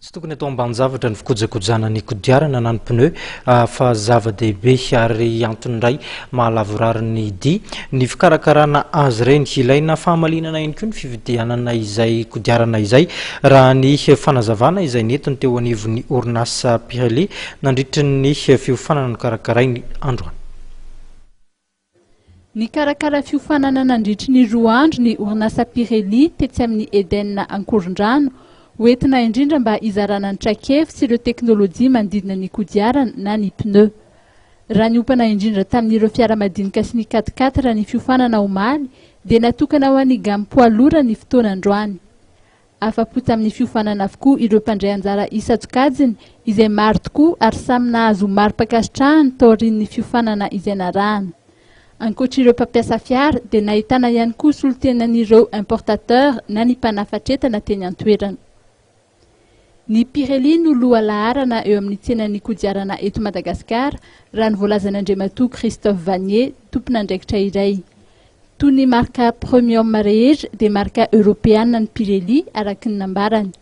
Tsy tokony atao ambanin-javatra ny fikojakojana ny kodiarana na ny pneu fa zava-dehibe ary antony iray mahalavo ny dia ny fikarakarana azy ireny. Ilaina fahamalinana ihany koa ny fividianana izay kodiarana izay raha ny fanazavana izay nentiny teo anivon'ny orinasa Pirelli nandritra ny fiofanana no karakarainy androany. Ny karakara fiofanana nandritra ny 2 andro ny orinasa Pirelli tetsy amin'ny Eden Ankorondrano hoentina indrindra mba izarana ny trakefy sy ireo teknôlôjia manodidina ny kodiarana na ny pneu. Raha niompana indrindra tamin'ireo fiara madinika sy ny 4x4 raha ny fiofanana omaly dia natokana ho an'ny gamme poids lourd ny fotoana androany. Afa-po tamin'ny fiofanana avokoa ireo mpandray anjara isa-tsokajiny izay maro tokoa ary samy nahazo mari-pakasitrahany tao aorian'ny fiofanana izay narahana. Ankoatra ireo mpampiasa fiara dia nahitana ihany koa solotenan'ireo importateur na ny mpanafatra teny an-toerana. Ny Pirelli no loha laharana eo amin'ny tsenan'ny kodiarana eto Madagasikara raha ny voalazan'Andriamatoa Christophe Vanier, tompon'andraikitra iray. Toy ny marka premium rehetra dia marka européenne ny Pirelli araky ny nambarany.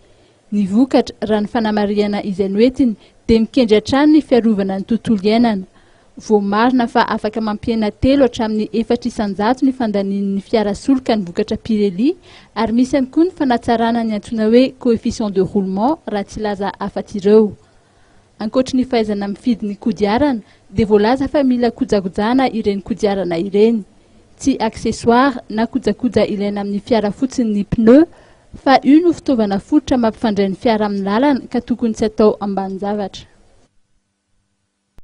Ny vokatra raha ny fanamariana izay noentiny dia mikendry hatrany ny fiarovana ny tontolo iainana. Voamarina fa afaka mampiena 3 hatramin'ny 400 ny fandanian'ny fiara solika ny vokatra Pirelli ary misy ihany koa ny fanatsarana ny antsoina hoe coefficient de roulement raha tsy laza afa-tsy ireo. Ankoatra ny fahaizana mifidy ny kodiarana dia voalaza fa mila kojakojana ireny kodiarana ireny. Tsy accessoire na kojakoja ilaina amin'ny fiara fotsiny ny pneu fa io no fitaovana fototra mampifandray ny fiara amin'ny lalana ka tokony tsy atao ambanin-javatra.